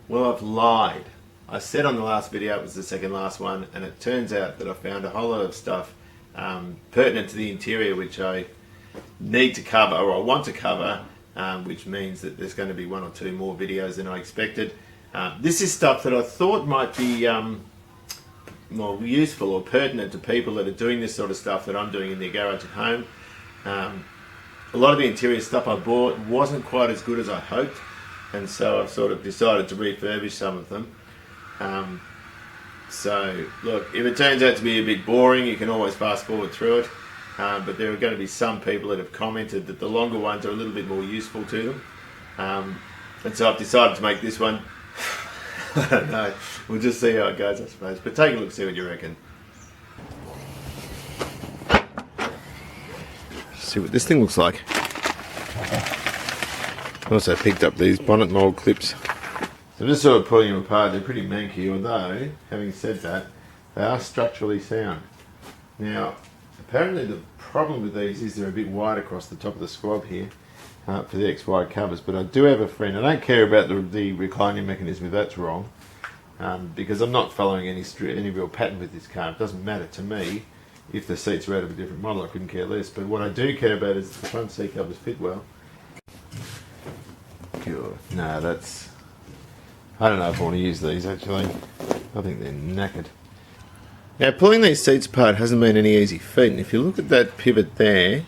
Well, I've lied. I said on the last video it was the second last one, and it turns out that I found a whole lot of stuff pertinent to the interior which I need to cover, or I want to cover, which means that there's going to be one or two more videos than I expected. This is stuff that I thought might be more useful or pertinent to people that are doing this sort of stuff that I'm doing in their garage at home. A lot of the interior stuff I bought wasn't quite as good as I hoped, and so I've sort of decided to refurbish some of them. So look, if it turns out to be a bit boring, you can always fast forward through it, but there are going to be some people that have commented that the longer ones are a little bit more useful to them, and so I've decided to make this one. I don't know, we'll just see how it goes, I suppose, but take a look, see what you reckon. See what this thing looks like. I also picked up these bonnet mould clips. So just sort of pulling them apart, they're pretty manky, although, having said that, they are structurally sound. Now, apparently the problem with these is they're a bit wide across the top of the squab here for the XY covers, but I do have a friend, I don't care about the reclining mechanism if that's wrong, because I'm not following any real pattern with this car. It doesn't matter to me if the seats are out of a different model, I couldn't care less, but what I do care about is the front seat covers fit well. Good. No, that's... I don't know if I want to use these actually. I think they're knackered. Now, pulling these seats apart hasn't been any easy feat, and if you look at that pivot there,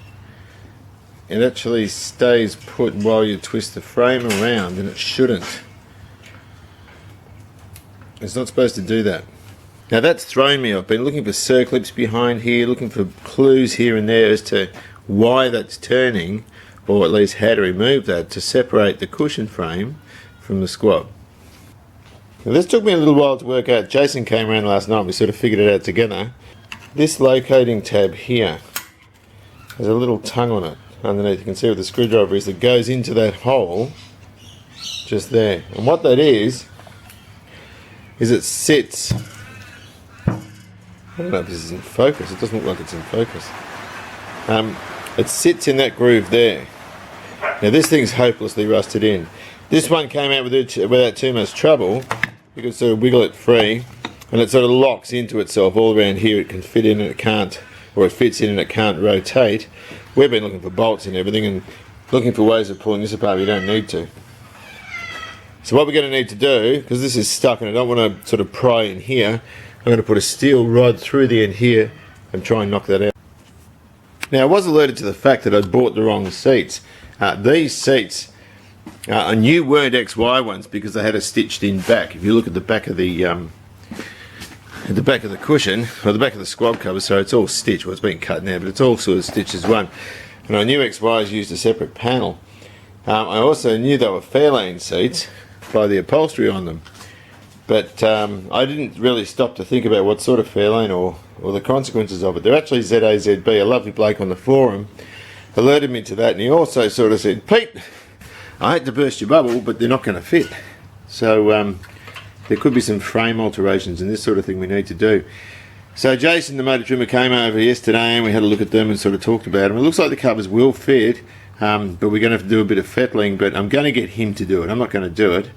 it actually stays put while you twist the frame around, and it shouldn't. It's not supposed to do that. Now that's thrown me. I've been looking for circlips behind here, looking for clues here and there as to why that's turning, or at least how to remove that to separate the cushion frame from the squab. Now this took me a little while to work out. Jason came around last night and we sort of figured it out together. This locating tab here has a little tongue on it underneath. You can see where the screwdriver is that goes into that hole just there. And what that is it sits... I don't know if this is in focus. It doesn't look like it's in focus. It sits in that groove there. Now this thing's hopelessly rusted in. This one came out without too much trouble. You can sort of wiggle it free, and it sort of locks into itself all around here. It can fit in and it can't, or it fits in and it can't rotate. We've been looking for bolts and everything and looking for ways of pulling this apart. We don't need to. So what we're going to need to do, because this is stuck and I don't want to sort of pry in here, I'm going to put a steel rod through the end here and try and knock that out. Now I was alerted to the fact that I'd bought the wrong seats. These seats I knew weren't XY ones because they had a stitched in back. If you look at the back of the cushion, or the back of the squab cover, so it's all stitched. Well, it's been cut now, but it's all sort of stitched as one. And I knew XYs used a separate panel. I also knew they were Fairlane seats by the upholstery on them. But I didn't really stop to think about what sort of Fairlane or the consequences of it. They're actually ZAZB. A lovely bloke on the forum alerted me to that, and he also sort of said, Pete, I hate to burst your bubble, but they're not going to fit. So there could be some frame alterations and this sort of thing we need to do. So Jason, the motor trimmer, came over yesterday and we had a look at them and sort of talked about them. It looks like the covers will fit, but we're going to have to do a bit of fettling, but I'm going to get him to do it. I'm not going to do it.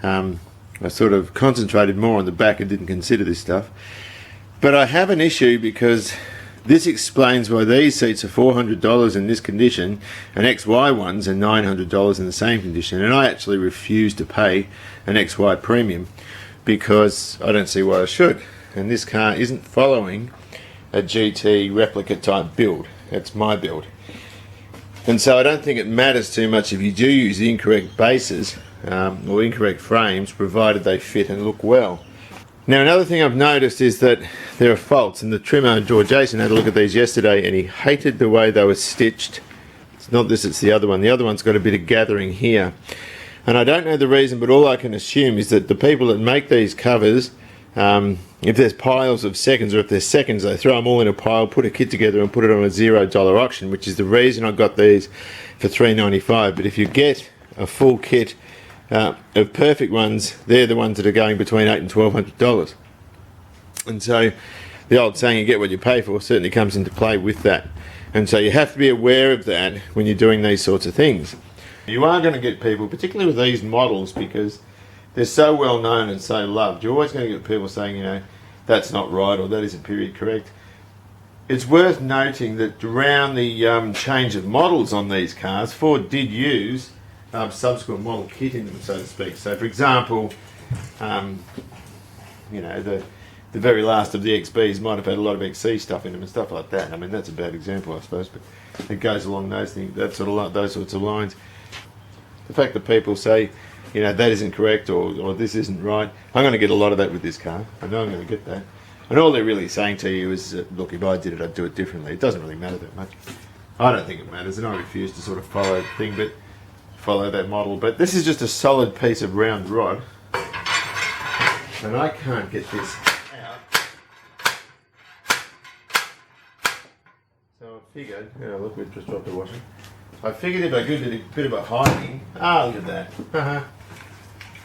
I sort of concentrated more on the back and didn't consider this stuff. But I have an issue because this explains why these seats are $400 in this condition and XY ones are $900 in the same condition. And I actually refuse to pay an XY premium because I don't see why I should. And this car isn't following a GT replica type build. It's my build. And so I don't think it matters too much if you do use the incorrect bases or incorrect frames, provided they fit and look well. Now another thing I've noticed is that there are faults, and the trimmer, Jason, had a look at these yesterday and he hated the way they were stitched. It's not this, it's the other one. The other one's got a bit of gathering here. And I don't know the reason, but all I can assume is that the people that make these covers, if there's piles of seconds, or if there's seconds, they throw them all in a pile, put a kit together and put it on a $0 auction, which is the reason I got these for $3.95. But if you get a full kit of perfect ones, they're the ones that are going between $800 and $1,200. And so the old saying, you get what you pay for, certainly comes into play with that. And so you have to be aware of that when you're doing these sorts of things. You are going to get people, particularly with these models, because they're so well known and so loved. You're always going to get people saying, you know, that's not right or that isn't period correct. It's worth noting that around the change of models on these cars, Ford did use subsequent model kit in them, so to speak. So, for example, you know, the very last of the XBs might have had a lot of XC stuff in them and stuff like that. I mean, that's a bad example, I suppose, but it goes along those things, those sorts of lines. The fact that people say, you know, that isn't correct or this isn't right, I'm going to get a lot of that with this car. I know I'm going to get that. And all they're really saying to you is, look, if I did it, I'd do it differently. It doesn't really matter that much. I don't think it matters, and I refuse to sort of follow that model. But this is just a solid piece of round rod, and I can't get this out. So I figured, look, we've just dropped the washing. I figured if I did a bit of a hiding, look at that.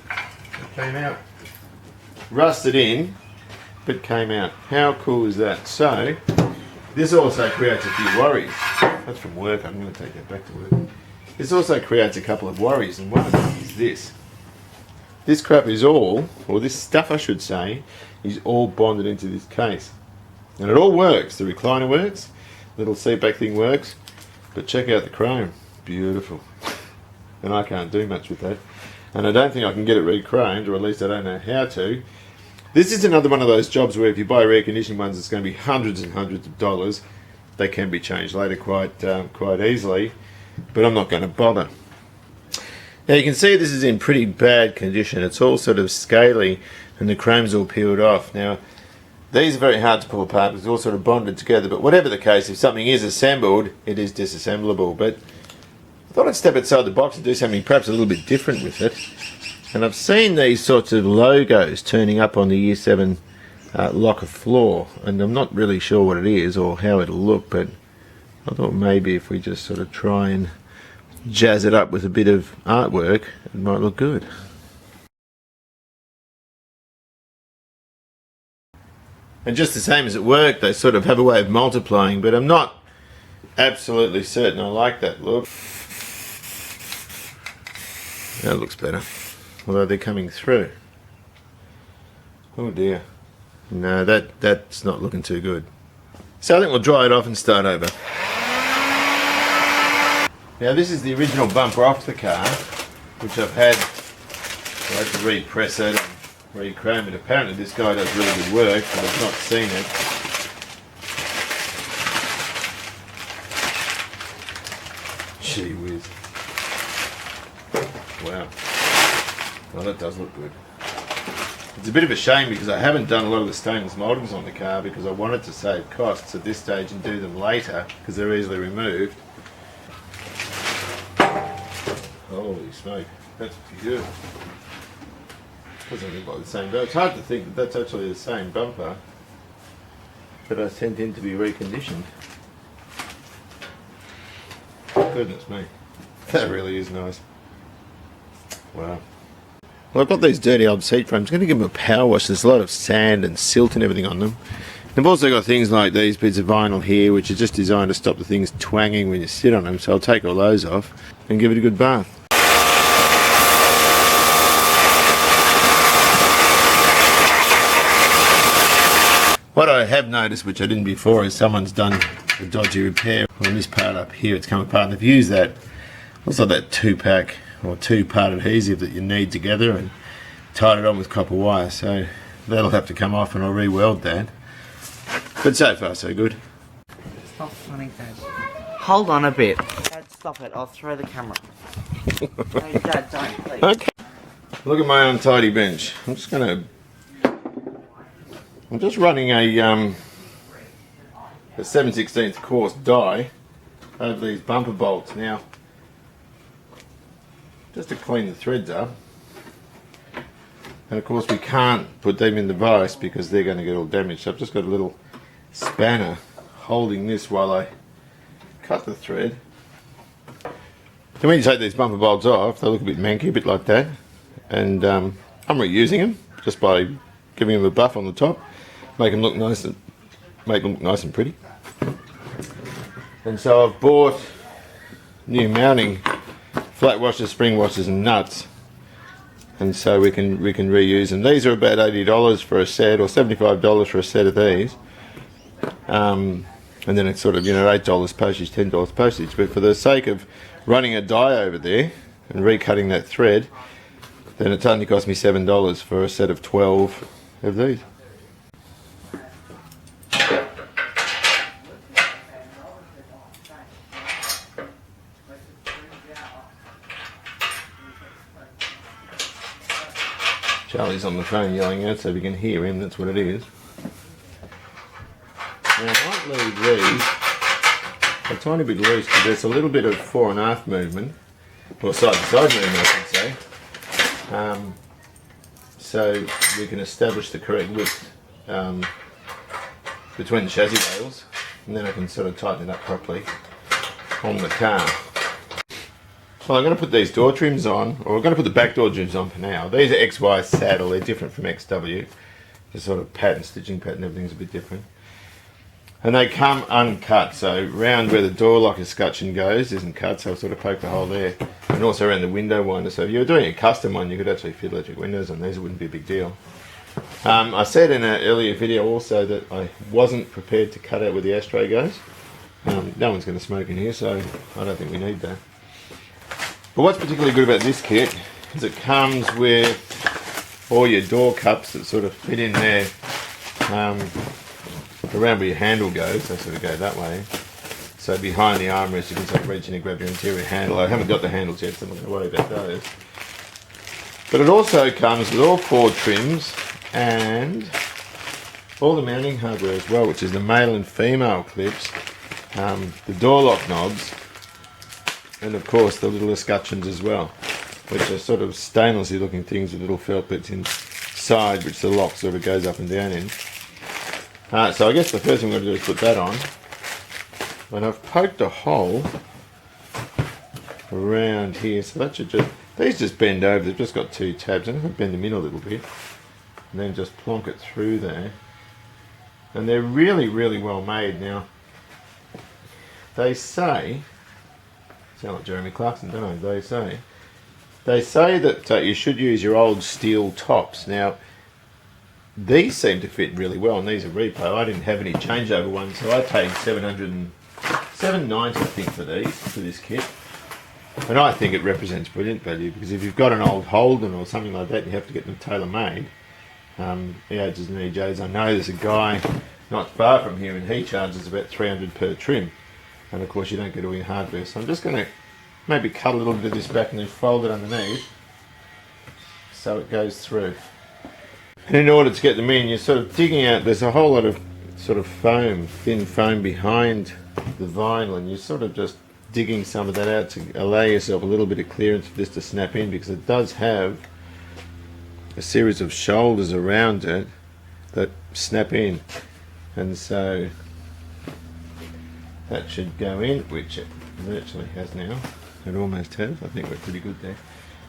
It came out. Rusted in, but came out. How cool is that? So, this also creates a few worries. That's from work, I'm going to take that back to work. This also creates a couple of worries, and one of them is this. This crap is all, or this stuff I should say, is all bonded into this case. And it all works. The recliner works, the little seat back thing works, but check out the chrome. Beautiful. And I can't do much with that. And I don't think I can get it re-chromed, or at least I don't know how to. This is another one of those jobs where if you buy air conditioning ones, it's going to be hundreds and hundreds of dollars. They can be changed later quite easily, but I'm not going to bother. Now you can see this is in pretty bad condition. It's all sort of scaly and the chrome's all peeled off. Now these are very hard to pull apart because it's all sort of bonded together, but whatever the case, if something is assembled, it is disassemblable. But I thought I'd step outside the box and do something perhaps a little bit different with it. And I've seen these sorts of logos turning up on the Year 7 locker floor, and I'm not really sure what it is or how it'll look, but I thought maybe if we just sort of try and jazz it up with a bit of artwork, it might look good. And just the same as at work, they sort of have a way of multiplying, but I'm not absolutely certain I like that look. That looks better. Although they're coming through. Oh dear. No, that's not looking too good. So I think we'll dry it off and start over. Now this is the original bumper off the car, which I've had to repress it and re-chrome it. Apparently this guy does really good work, but I've not seen it. Gee whiz. Wow. Well, that does look good. It's a bit of a shame because I haven't done a lot of the stainless mouldings on the car because I wanted to save costs at this stage and do them later because they're easily removed. Holy smoke, that's beautiful. Doesn't look like the same bumper. It's hard to think that that's actually the same bumper that I sent in to be reconditioned. Goodness me, that really is nice. Wow. Well, I've got these dirty old seat frames. I'm going to give them a power wash. There's a lot of sand and silt and everything on them. I've also got things like these bits of vinyl here, which are just designed to stop the things twanging when you sit on them. So I'll take all those off and give it a good bath. What I have noticed, which I didn't before, is someone's done a dodgy repair on this part up here. It's come apart, and they've used that, looks like that 2-pack or 2-part adhesive that you knead together and tied it on with copper wire. So that'll have to come off and I'll re-weld that. But so far so good. Stop funny, Dad. Hold on a bit. Dad, stop it. I'll throw the camera. No, Dad, don't, please. Okay. Look at my untidy bench. I'm just running a 7/16 course die over these bumper bolts now, just to clean the threads up. And of course we can't put them in the vise because they're going to get all damaged. So I've just got a little spanner holding this while I cut the thread. So when you take these bumper bolts off, they look a bit manky, a bit like that. And I'm reusing them just by giving them a buff on the top, make them look nice and pretty. And so I've bought new mounting flat washers, spring washers and nuts. and so we can reuse them. These are about $80 for a set, or $75 for a set of these. And then it's sort of, you know, $8 postage, $10 postage. But for the sake of running a die over there and recutting that thread, then it's only cost me $7 for a set of 12 of these. Charlie's on the phone yelling out, so if you can hear him, that's what it is. Now I might leave these a tiny bit loose because there's a little bit of fore and aft movement, or side to side movement I should say, so we can establish the correct width between the chassis rails, and then I can sort of tighten it up properly on the car. Well, I'm going to put these door trims on, or we're going to put the back door trims on for now. These are XY saddle, they're different from XW. The sort of pattern, stitching pattern, everything's a bit different. And they come uncut, so round where the door lock escutcheon goes isn't cut, so I've sort of poked a hole there. And also around the window winder, so if you were doing a custom one, you could actually fit electric windows on these, it wouldn't be a big deal. I said in an earlier video also that I wasn't prepared to cut out where the ashtray goes. No one's going to smoke in here, so I don't think we need that. But what's particularly good about this kit is it comes with all your door cups that sort of fit in there around where your handle goes. They sort of go that way. So behind the armrest you can sort of reach in and grab your interior handle. I haven't got the handles yet, so I'm not going to worry about those. But it also comes with all 4 trims and all the mounting hardware as well, which is the male and female clips, the door lock knobs, and of course the little escutcheons as well, which are sort of stainlessy looking things with little felt bits inside which the lock sort of goes up and down in. So I guess the first thing we're going to do is put that on, and I've poked a hole around here, so that should just, these just bend over, they've just got 2 tabs, and I'm going to bend them in a little bit and then just plonk it through there, and they're really well made. Now they say, sound like Jeremy Clarkson, don't they? They say that you should use your old steel tops. Now, these seem to fit really well, and these are repo. I didn't have any changeover ones, so I paid $790 I think for these, for this kit. And I think it represents brilliant value, because if you've got an old Holden or something like that, you have to get them tailor-made. EHs and EJs, I know there's a guy not far from here, and he charges about $300 per trim. And of course you don't get all your hardware, so I'm just going to maybe cut a little bit of this back and then fold it underneath so it goes through. And in order to get them in, you're sort of digging out, there's a whole lot of sort of foam, thin foam behind the vinyl, and you're sort of just digging some of that out to allow yourself a little bit of clearance for this to snap in, because it does have a series of shoulders around it that snap in, and so that should go in, which it virtually has now. It almost has. I think we're pretty good there.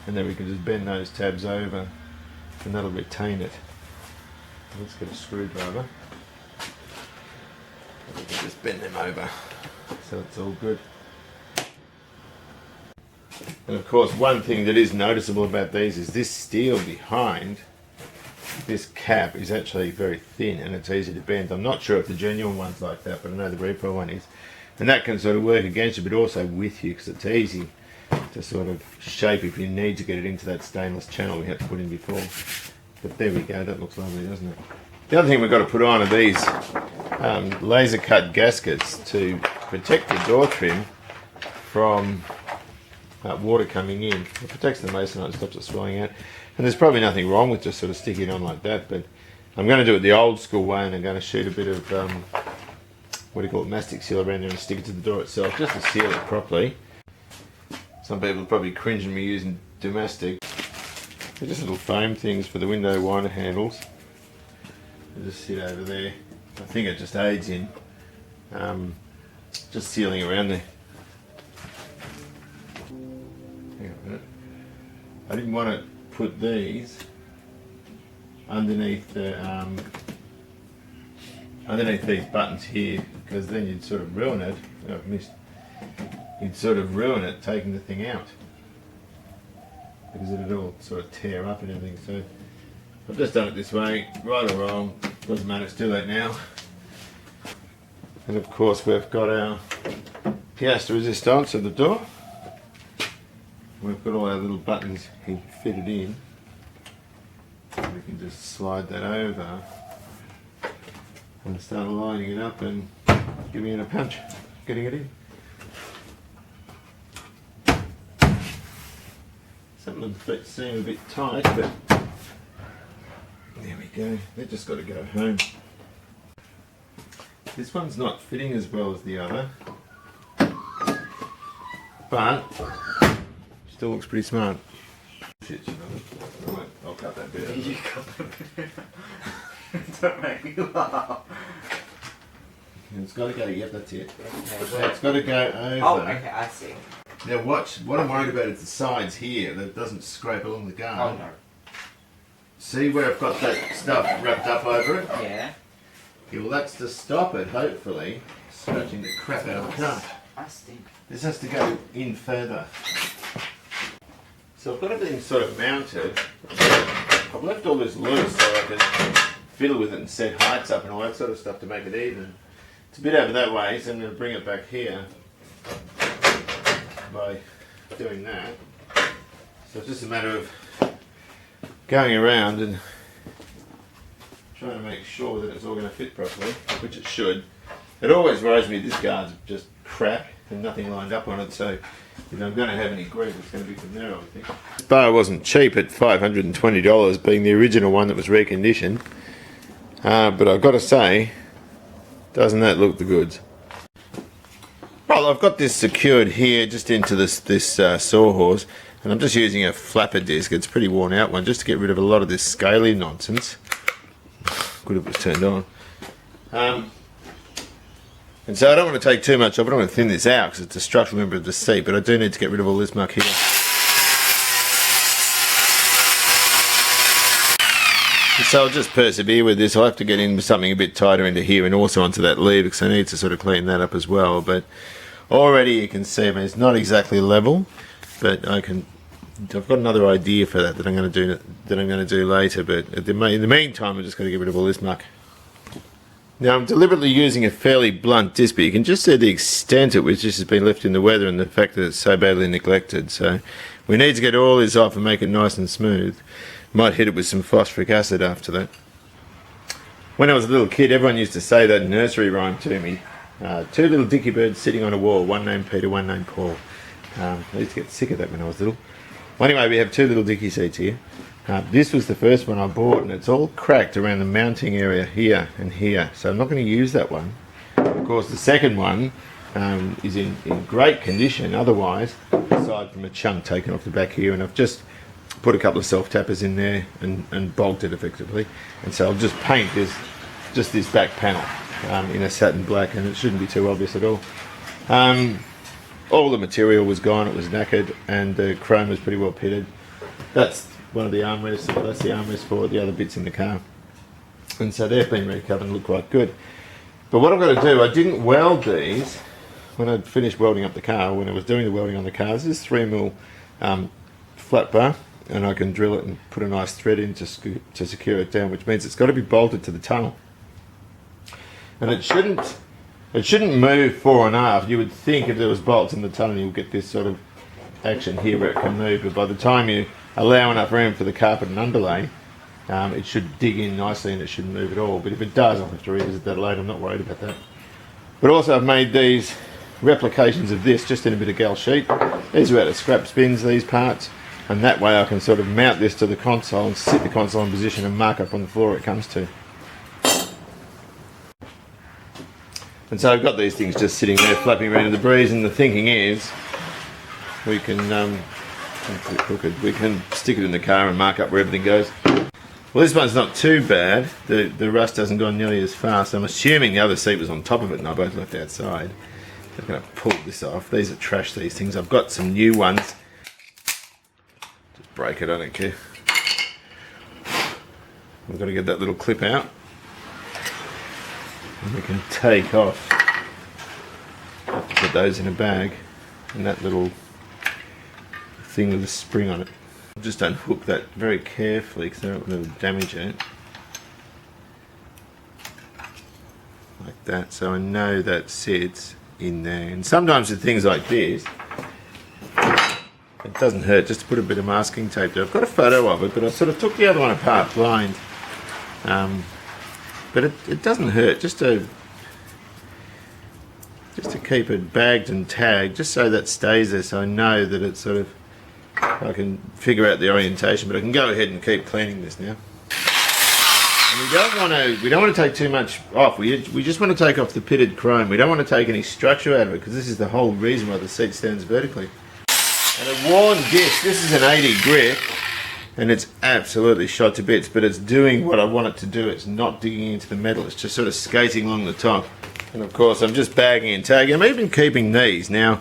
And then we can just bend those tabs over and that'll retain it. Let's get a screwdriver. We can just bend them over so it's all good. And of course one thing that is noticeable about these is this steel behind this cap is actually very thin and it's easy to bend. I'm not sure if the genuine one's like that, but I know the repo one is. And that can sort of work against you, but also with you, because it's easy to sort of shape if you need to get it into that stainless channel we had to put in before. But there we go, that looks lovely, doesn't it? The other thing we've got to put on are these laser cut gaskets to protect the door trim from water coming in. It protects the masonite and stops it swelling out. And there's probably nothing wrong with just sort of sticking it on like that, but I'm going to do it the old school way, and I'm going to shoot a bit of what do you call it, mastic seal around there and stick it to the door itself just to seal it properly. Some people are probably cringing me using domestic. They're just little foam things for the window winder handles. They just sit over there. I think it just aids in just sealing around there. Hang on a minute. I didn't want to put these underneath the underneath these buttons here, because then you'd sort of ruin it. Oh, I've missed. You'd sort of ruin it taking the thing out. because it'll all sort of tear up and everything. So I've just done it this way, right or wrong, doesn't matter, it's too late now. And of course we've got our pièce de résistance at the door. We've got all our little buttons fitted in. We can just slide that over and start lining it up and giving it a punch, getting it in. Some of them seem a bit tight, but there we go. They've just got to go home. This one's not fitting as well as the other, but still looks pretty smart. Shit, you know. I'll cut that bit out. You cut that bit out. Don't make me laugh. It's got to go, yep, that's it. Okay, So it's got to go over. oh, okay, I see. Now watch, what I'm worried about is the sides here, that it doesn't scrape along the guard. Oh no. See where I've got that stuff wrapped up over it? Yeah. Yeah, well that's to stop it, hopefully, scratching the crap out of the car. I stink. This has to go in further. So I've got everything sort of mounted. I've left all this loose so I can fiddle with it and set heights up and all that sort of stuff to make it even. It's a bit over that way, so I'm going to bring it back here by doing that. So it's just a matter of going around and trying to make sure that it's all going to fit properly, which it should. It always worries me this guard's just crap and nothing lined up on it, so if I'm going to have any grief, it's going to be from there, I would think. This bar wasn't cheap at $520, being the original one that was reconditioned, but I've got to say, doesn't that look the goods? Well, I've got this secured here just into this sawhorse, and I'm just using a flapper disc. It's a pretty worn out one, just to get rid of a lot of this scaly nonsense. Good if it was turned on. And so I don't want to take too much off. I don't want to thin this out because it's a structural member of the seat, but I do need to get rid of all this muck here. So I'll just persevere with this. I'll have to get in something a bit tighter into here and also onto that lever because I need to sort of clean that up as well. But already you can see, I mean, it's not exactly level, but I've got another idea for that I'm going to do later. But in the meantime, I'm just going to get rid of all this muck. Now I'm deliberately using a fairly blunt disc, but you can just see the extent at which this has been left in the weather and the fact that it's so badly neglected. So we need to get all this off and make it nice and smooth. Might hit it with some phosphoric acid after that. When I was a little kid, everyone used to say that nursery rhyme to me. Two little dicky birds sitting on a wall, one named Peter, one named Paul. I used to get sick of that when I was little. Well, anyway, we have two little dicky seats here. This was the first one I bought, and it's all cracked around the mounting area here and here, so I'm not going to use that one. Of course, the second one is in great condition otherwise, aside from a chunk taken off the back here, and I've just put a couple of self-tappers in there and bolted it effectively, and so I'll just paint this back panel in a satin black, and it shouldn't be too obvious at all. All the material was gone, it was knackered, and the chrome was pretty well pitted. That's one of the armrests, that's the armrest for the other bits in the car. And so they've been recovered and look quite good. But what I've got to do, I didn't weld these when I'd finished welding up the car. When I was doing the welding on the car, this is 3mm flat bar, and I can drill it and put a nice thread in to secure it down, which means it's got to be bolted to the tunnel. And it shouldn't move fore and aft. You would think if there was bolts in the tunnel, you'll get this sort of action here where it can move, but by the time you allow enough room for the carpet and underlay, it should dig in nicely and it shouldn't move at all. But if it does, I'll have to revisit that later. I'm not worried about that. But also I've made these replications of this just in a bit of gal sheet. These are out of scrap spins, these parts, and that way I can sort of mount this to the console and sit the console in position and mark up on the floor it comes to. And so I've got these things just sitting there flapping around in the breeze, and the thinking is we can stick it in the car and mark up where everything goes. Well, this one's not too bad. The rust hasn't gone nearly as fast. I'm assuming the other seat was on top of it and I both left outside. I'm going to pull this off. These are trash, these things. I've got some new ones. Just break it, I don't care. We've got to get that little clip out. And we can take off. Have to put those in a bag. And that little thing with a spring on it. Just unhook that very carefully because I don't want to damage it. Like that, so I know that sits in there. And sometimes with things like this, it doesn't hurt just to put a bit of masking tape there. I've got a photo of it, but I sort of took the other one apart blind. But it doesn't hurt just to keep it bagged and tagged, just so that stays there, so I know that it's sort of, I can figure out the orientation. But I can go ahead and keep cleaning this now. And we don't want to take too much off. We just want to take off the pitted chrome. We don't want to take any structure out of it because this is the whole reason why the seat stands vertically. And a worn disc. This is an 80 grit, and it's absolutely shot to bits. But it's doing what I want it to do. It's not digging into the metal. It's just sort of skating along the top. And of course, I'm just bagging and tagging. I'm even keeping these now.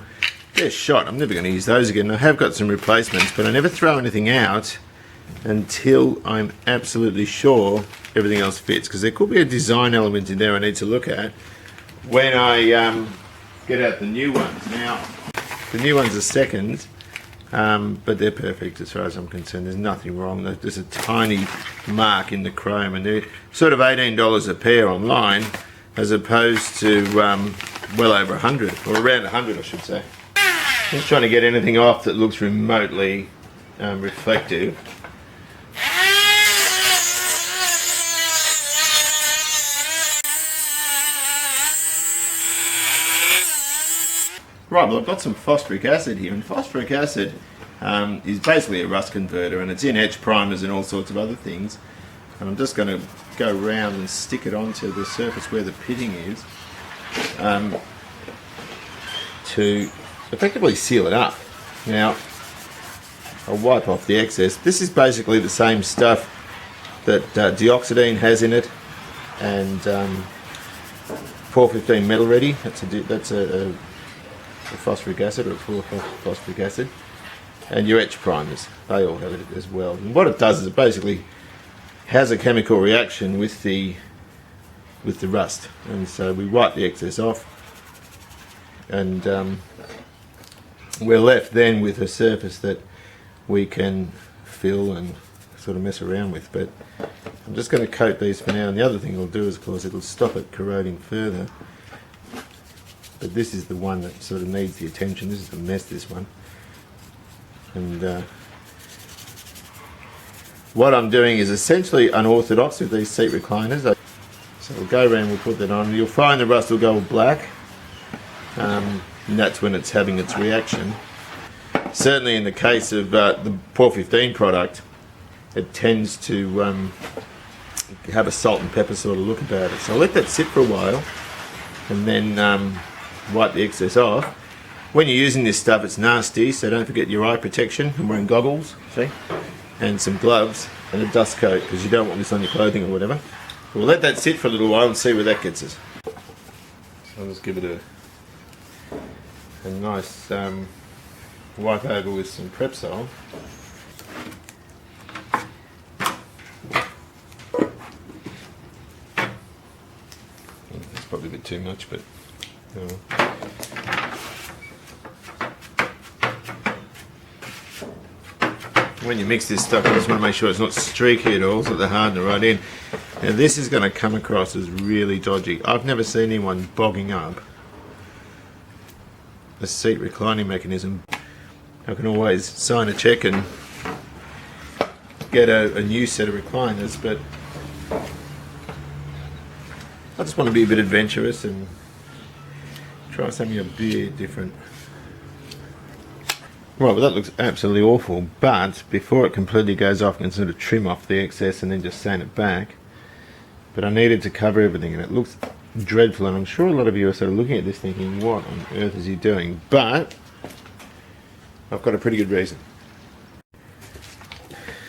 They're shot. I'm never going to use those again. I have got some replacements, but I never throw anything out until I'm absolutely sure everything else fits, because there could be a design element in there I need to look at when I get out the new ones. Now, the new ones are second, but they're perfect as far as I'm concerned. There's nothing wrong. There's a tiny mark in the chrome, and they're sort of $18 a pair online, as opposed to well over 100, or around 100 I should say. I'm just trying to get anything off that looks remotely reflective. Right, well, I've got some phosphoric acid here, and phosphoric acid is basically a rust converter, and it's in etch primers and all sorts of other things. And I'm just going to go around and stick it onto the surface where the pitting is to effectively seal it up. Now, I'll wipe off the excess. This is basically the same stuff that dioxidine has in it, and 415 metal ready. That's a phosphoric acid, or it's full of phosphoric acid, and your etch primers, they all have it as well. And what it does is it basically has a chemical reaction with the rust, and so we wipe the excess off, and we're left then with a surface that we can fill and sort of mess around with. But I'm just going to coat these for now, and the other thing it'll do is, of course, it'll stop it corroding further. But this is the one that sort of needs the attention. This is the mess, this one. And what I'm doing is essentially unorthodox with these seat recliners. So we'll go around, we'll put that on. You'll find the rust will go black, and that's when it's having its reaction. Certainly in the case of the 415 product, it tends to have a salt and pepper sort of look about it. So I'll let that sit for a while, and then wipe the excess off. When you're using this stuff, it's nasty, so don't forget your eye protection. I'm wearing goggles, see, and some gloves and a dust coat, because you don't want this on your clothing or whatever. We'll let that sit for a little while and see where that gets us. So I'll just give it a nice wipe over with some Prepsol. That's probably a bit too much, but when you mix this stuff, you just want to make sure it's not streaky at all, so they're hardening right in. Now this is going to come across as really dodgy. I've never seen anyone bogging up a seat reclining mechanism. I can always sign a check and get a new set of recliners, but I just want to be a bit adventurous and try something a bit different. Right, well that looks absolutely awful, but before it completely goes off, I can sort of trim off the excess and then just sand it back. But I needed to cover everything, and it looks dreadful, and I'm sure a lot of you are sort of looking at this thinking, what on earth is he doing? But I've got a pretty good reason.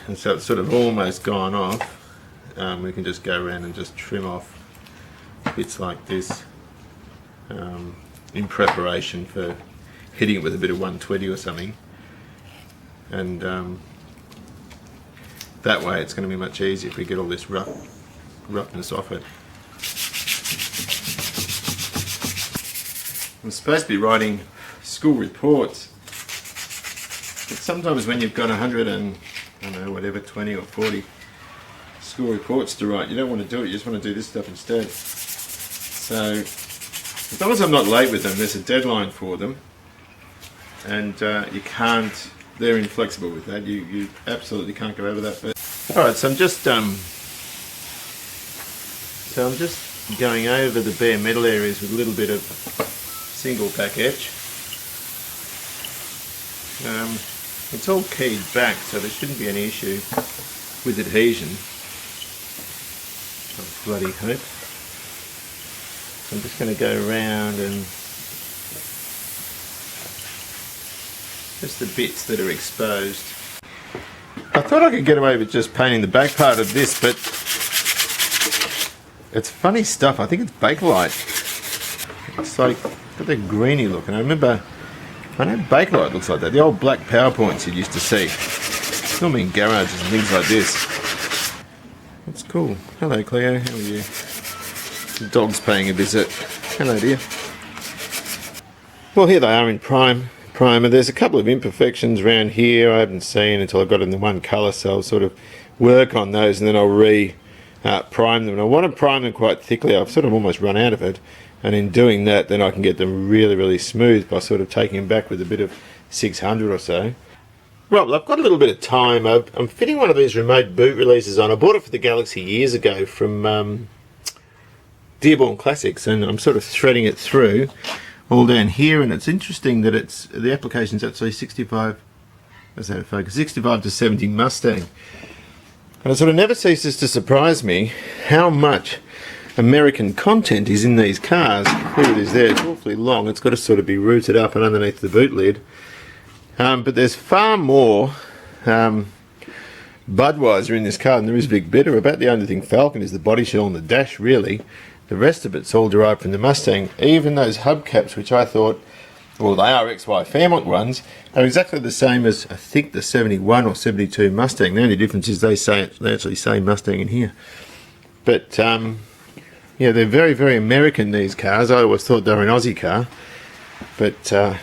And so it's sort of almost gone off. We can just go around and just trim off bits like this in preparation for hitting it with a bit of 120 or something, and that way it's going to be much easier if we get all this roughness off it. I'm supposed to be writing school reports, but sometimes when you've got 100 and I don't know, whatever, 20 or 40 school reports to write. You don't want to do it, you just want to do this stuff instead. So, as long as I'm not late with them, there's a deadline for them. And you can't, they're inflexible with that. You absolutely can't go over that. Alright, so I'm just going over the bare metal areas with a little bit of single pack etch. It's all keyed back, so there shouldn't be any issue with adhesion. I bloody hope. So I'm just going to go around and just the bits that are exposed. I thought I could get away with just painting the back part of this, but it's funny stuff. I think it's Bakelite. It's like got that greeny look, and I know Bakelite looks like that. The old black PowerPoints you used to see. Normally in garages and things like this. That's cool. Hello Cleo, how are you? The dog's paying a visit. Hello dear. Well, here they are in primer. There's a couple of imperfections around here I haven't seen until I got in the one colour, so I'll sort of work on those and then I'll prime them. And I want to prime them quite thickly. I've sort of almost run out of it, and in doing that then I can get them really, really smooth by sort of taking them back with a bit of 600 or so. Right, well, I've got a little bit of time. I'm fitting one of these remote boot releases on. I bought it for the Galaxy years ago from Dearborn Classics, and I'm sort of threading it through all down here, and it's interesting that the application's actually 65, what's that focus, 65 to 70 Mustang. And it sort of never ceases to surprise me how much American content is in these cars. Here it is there, it's awfully long, it's got to sort of be rooted up and underneath the boot lid. But there's far more Budweiser in this car than there is Big Bitter. About the only thing Falcon is the body shell and the dash, really. The rest of it's all derived from the Mustang. Even those hubcaps, which I thought, well, they are XY Fairmont ones, are exactly the same as, I think, the 71 or 72 Mustang. The only difference is they actually say Mustang in here. But, yeah, they're very, very American, these cars. I always thought they were an Aussie car, but they're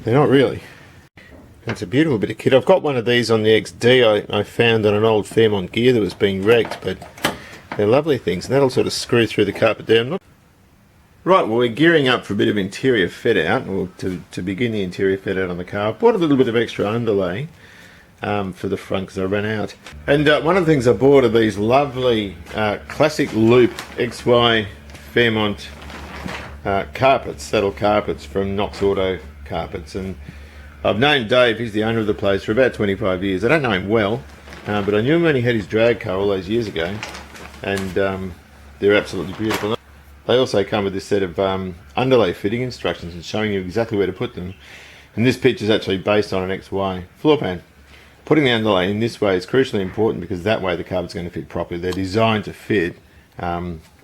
not really. It's a beautiful bit of kit. I've got one of these on the XD I found on an old Fairmont gear that was being wrecked, but they're lovely things, and that'll sort of screw through the carpet down. Right, well, we're gearing up for a bit of interior fit out, or to begin the interior fit out on the car. I've bought a little bit of extra underlay for the front because I ran out. And one of the things I bought are these lovely classic loop XY Fairmont carpets, saddle carpets from Knox Auto Carpets. And I've known Dave, he's the owner of the place, for about 25 years. I don't know him well, but I knew him when he had his drag car all those years ago. And they're absolutely beautiful. They also come with this set of underlay fitting instructions and showing you exactly where to put them. And this picture is actually based on an XY floor pan. Putting the underlay in this way is crucially important because that way the carpet's going to fit properly. They're designed to fit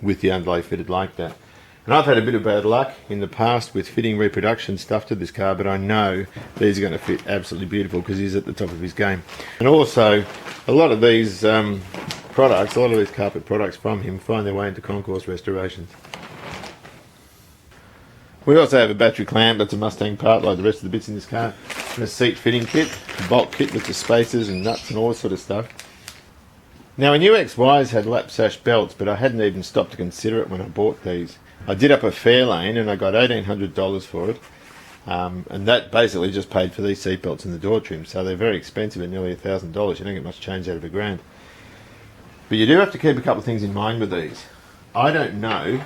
with the underlay fitted like that. And I've had a bit of bad luck in the past with fitting reproduction stuff to this car, but I know these are going to fit absolutely beautiful because he's at the top of his game. And also, a lot of these products, a lot of these carpet products from him find their way into concourse restorations. We also have a battery clamp, that's a Mustang part like the rest of the bits in this car, and a seat fitting kit, a bolt kit with the spacers and nuts and all this sort of stuff. Now, a new XY's had lap sash belts, but I hadn't even stopped to consider it when I bought these. I did up a Fairlane and I got $1,800 for it, and that basically just paid for these seat belts and the door trim, so they're very expensive at nearly $1,000. You don't get much change out of $1,000. But you do have to keep a couple of things in mind with these. I don't know,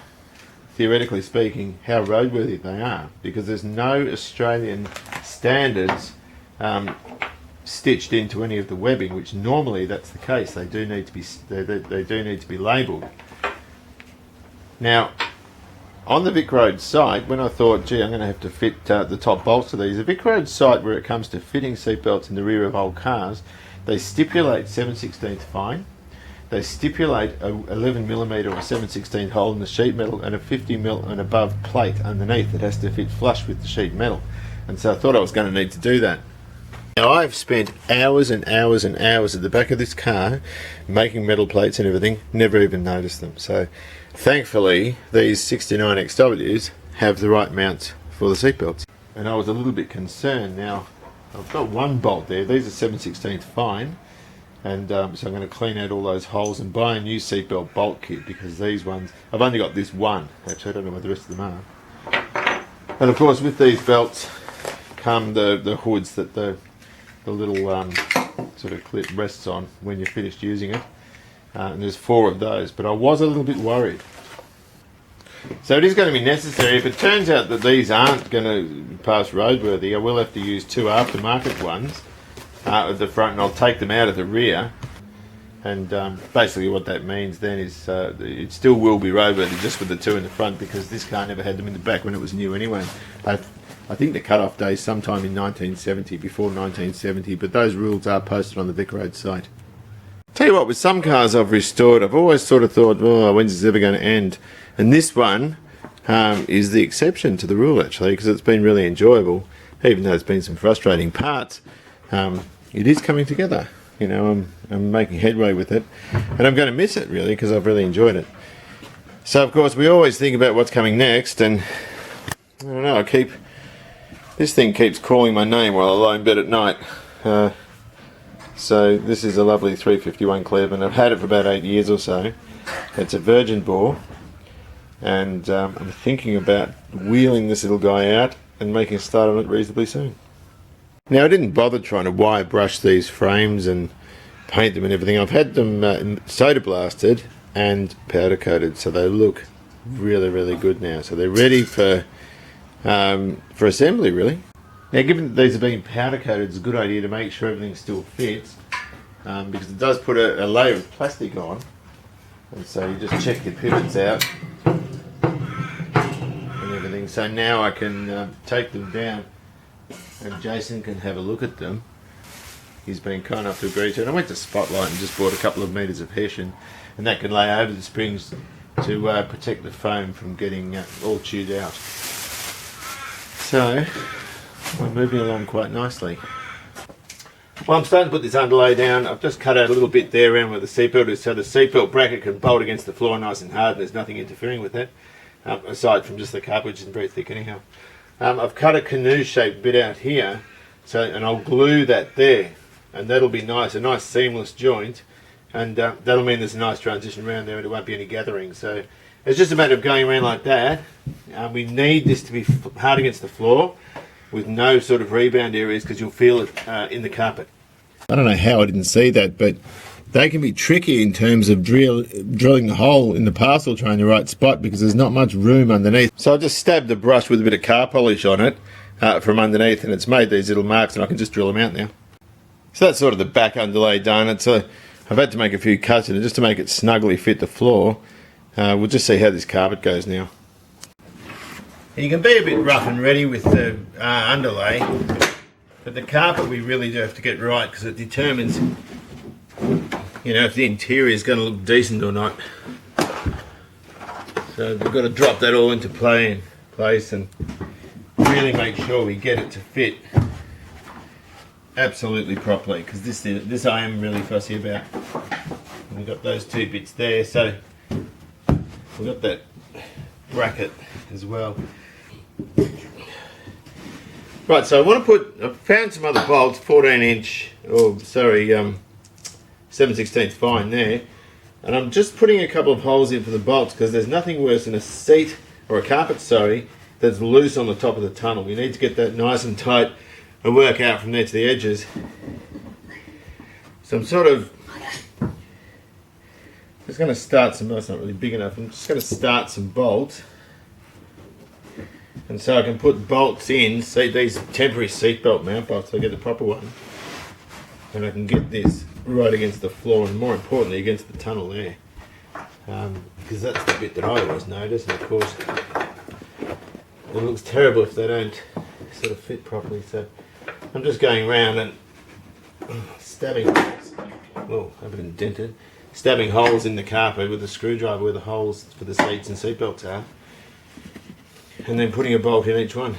theoretically speaking, how roadworthy they are, because there's no Australian standards stitched into any of the webbing, which normally that's the case. They do need to be they do need to be labelled. Now, on the Vic Road site, when I thought, gee, I'm going to have to fit the top bolts to these, the Vic Road site, where it comes to fitting seatbelts in the rear of old cars, they stipulate 7/16 fine. They stipulate a 11mm or a 7/16 hole in the sheet metal and a 50mm and above plate underneath that has to fit flush with the sheet metal. And so I thought I was going to need to do that. Now, I've spent hours and hours and hours at the back of this car making metal plates and everything, never even noticed them. So thankfully these 69 XWs have the right mounts for the seatbelts. And I was a little bit concerned. Now, I've got one bolt there, these are 7/16 fine. And so I'm going to clean out all those holes and buy a new seatbelt bolt kit, because these ones, I've only got this one. Actually, I don't know what the rest of them are. And of course, with these belts come the hoods that the little sort of clip rests on when you're finished using it. And there's 4 of those, but I was a little bit worried. So it is going to be necessary. If it turns out that these aren't going to pass roadworthy, I will have to use 2 aftermarket ones at the front, and I'll take them out of the rear. And basically what that means then is it still will be roadworthy just with the 2 in the front, because this car never had them in the back when it was new anyway. I think the cut-off day is sometime in 1970, before 1970, but those rules are posted on the Vic Road site. Tell you what, with some cars I've restored, I've always sort of thought, oh, when's this ever going to end? And this one is the exception to the rule, actually, because it's been really enjoyable, even though there's been some frustrating parts. It is coming together. You know, I'm making headway with it, and I'm going to miss it, really, because I've really enjoyed it. So, of course, we always think about what's coming next, and I don't know, this thing keeps calling my name while I lie in bed at night. So this is a lovely 351 Cleveland. I've had it for about 8 years or so. It's a virgin bore, and I'm thinking about wheeling this little guy out and making a start on it reasonably soon. Now, I didn't bother trying to wire brush these frames and paint them and everything. I've had them soda blasted and powder coated, so they look really, really good now. So they're ready for assembly, really. Now, given that these are being powder coated, it's a good idea to make sure everything still fits, because it does put a layer of plastic on, and so you just check your pivots out and everything. So now I can take them down, and Jason can have a look at them. He's been kind enough to agree to it. I went to Spotlight and just bought a couple of metres of hessian, and that can lay over the springs to protect the foam from getting all chewed out. So we're moving along quite nicely. Well, I'm starting to put this underlay down. I've just cut out a little bit there around where the seatbelt is, so the seatbelt bracket can bolt against the floor nice and hard, and there's nothing interfering with it, aside from just the carpet, which isn't very thick anyhow. I've cut a canoe-shaped bit out here, and I'll glue that there, and that'll be nice, a nice seamless joint, and that'll mean there's a nice transition around there and there won't be any gathering. So it's just a matter of going around like that. We need this to be hard against the floor with no sort of rebound areas, because you'll feel it in the carpet. I don't know how I didn't see that, but they can be tricky in terms of drilling the hole in the parcel tray in the right spot, because there's not much room underneath. So I just stabbed the brush with a bit of car polish on it from underneath, and it's made these little marks, and I can just drill them out now. So that's sort of the back underlay done. I've had to make a few cuts in it just to make it snugly fit the floor. We'll just see how this carpet goes now. You can be a bit rough and ready with the underlay, but the carpet we really do have to get right, because it determines, you know, if the interior is going to look decent or not. So we've got to drop that all into place and really make sure we get it to fit absolutely properly, because this I am really fussy about. We've got those 2 bits there, so we've got that bracket as well. Right, so I found some other bolts, 14-inch, 7/16 fine there, and I'm just putting a couple of holes in for the bolts, because there's nothing worse than a seat, or a carpet, that's loose on the top of the tunnel. You need to get that nice and tight and work out from there to the edges. So I'm just going to start some, that's not really big enough, I'm just going to start some bolts. And so I can put bolts in, see these temporary seatbelt mount bolts, so I get the proper one. And I can get this right against the floor, and more importantly against the tunnel there. Because that's the bit that I always notice, and of course it looks terrible if they don't sort of fit properly. So I'm just going around and stabbing holes in the carpet with a screwdriver where the holes for the seats and seatbelts are, and then putting a bolt in each one.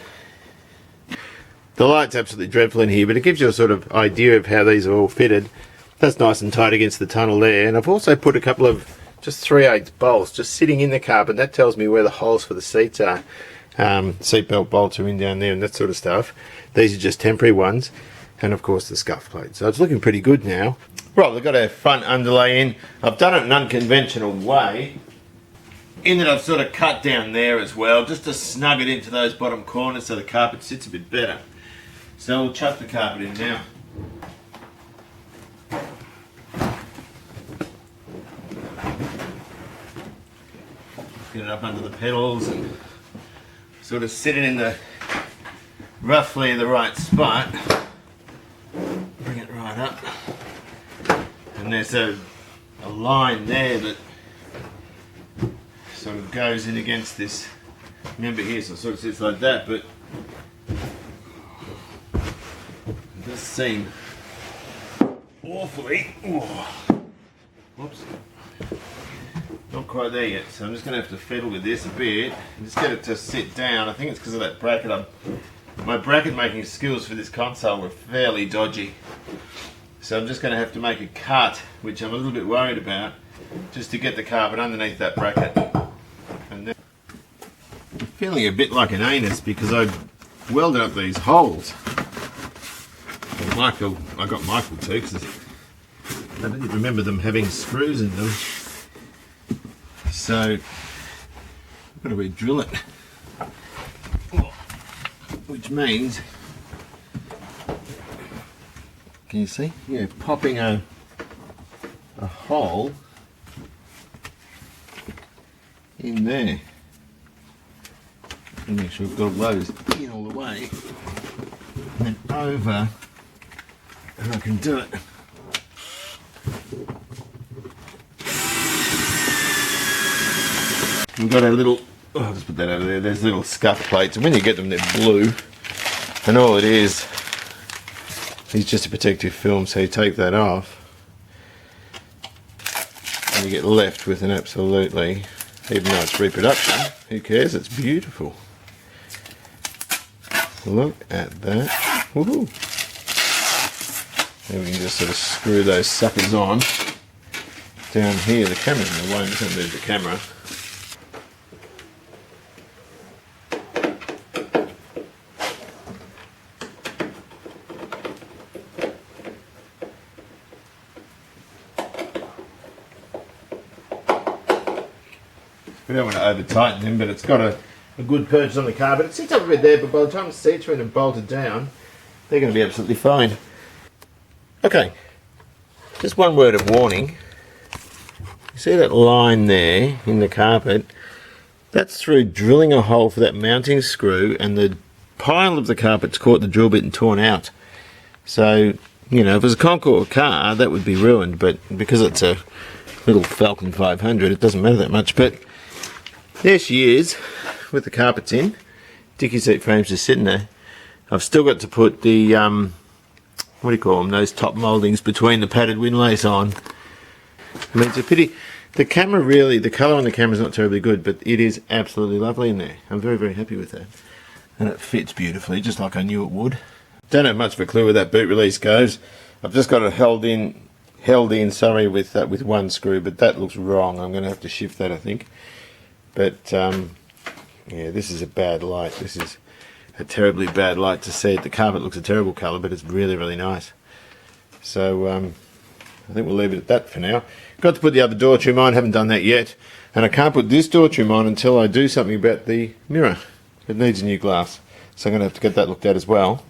The light's absolutely dreadful in here, but it gives you a sort of idea of how these are all fitted. That's nice and tight against the tunnel there, and I've also put a couple of just 3/8 bolts just sitting in the carpet. That tells me where the holes for the seats are. Seatbelt bolts are in down there and that sort of stuff. These are just temporary ones. and of course the scuff plate. So it's looking pretty good now. Right, we've got our front underlay in. I've done it an unconventional way, in that I've sort of cut down there as well, just to snug it into those bottom corners so the carpet sits a bit better. So we'll chuck the carpet in now. Get it up under the pedals and sort of sit it in the roughly the right spot. Bring it right up. And there's a line there that sort of goes in against this member here, so it sort of sits like that, but it does seem awfully, whoops, not quite there yet, so I'm just going to have to fiddle with this a bit and just get it to sit down. I think it's because of that bracket. My bracket making skills for this console were fairly dodgy, so I'm just going to have to make a cut, which I'm a little bit worried about, just to get the carpet underneath that bracket. And then I'm feeling a bit like an anus because I welded up these holes. Well, I got Michael too, because I didn't remember them having screws in them. So I've got to re-drill it, which means, can you see? Yeah, popping a hole in there. And make sure we've got all those in all the way, and then over, and I can do it. We've got a little, I'll just put that over there, there's little scuff plates, and when you get them they're blue, and all it is just a protective film, so you take that off and you get left with an absolutely, even though it's reproduction, who cares, it's beautiful. Look at that. Woohoo! Then we can just sort of screw those suckers on down here. The camera's in the way, I'm just going to move the camera. We don't want to over tighten them, but it's got a good purchase on the carpet. It sits up a bit there, but by the time the seats are in and bolted down, they're going to be absolutely fine. Okay, just one word of warning. You see that line there in the carpet? That's through drilling a hole for that mounting screw, and the pile of the carpet's caught the drill bit and torn out. So, you know, if it was a Concours car, that would be ruined, but because it's a little Falcon 500, it doesn't matter that much. But there she is, with the carpets in. Dicky seat frames just sitting there. I've still got to put the, what do you call them, those top mouldings between the padded windlays on. I mean, it's a pity. The camera really, the colour on the camera is not terribly good, but it is absolutely lovely in there. I'm very, very happy with that. And it fits beautifully, just like I knew it would. Don't have much of a clue where that boot release goes. I've just got it held in, with one screw, but that looks wrong. I'm going to have to shift that, I think. But yeah, this is a bad light. This is a terribly bad light to see it. The carpet looks a terrible colour, but it's really, really nice. So I think we'll leave it at that for now. Got to put the other door trim on, haven't done that yet. And I can't put this door trim on until I do something about the mirror. It needs a new glass. So I'm going to have to get that looked at as well.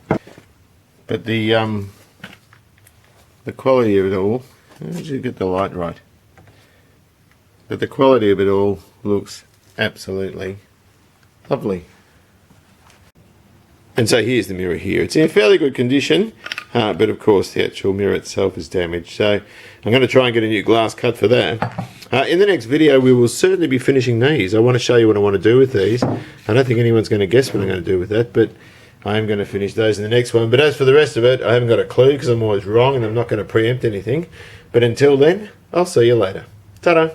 But the quality of it all, how did you get the light right? But the quality of it all looks absolutely lovely. And so here's the mirror here. It's in fairly good condition, but of course the actual mirror itself is damaged. So I'm going to try and get a new glass cut for that. In the next video we will certainly be finishing these. I want to show you what I want to do with these. I don't think anyone's going to guess what I'm going to do with that, but I am going to finish those in the next one. But as for the rest of it, I haven't got a clue because I'm always wrong and I'm not going to preempt anything. But until then, I'll see you later. Ta-da!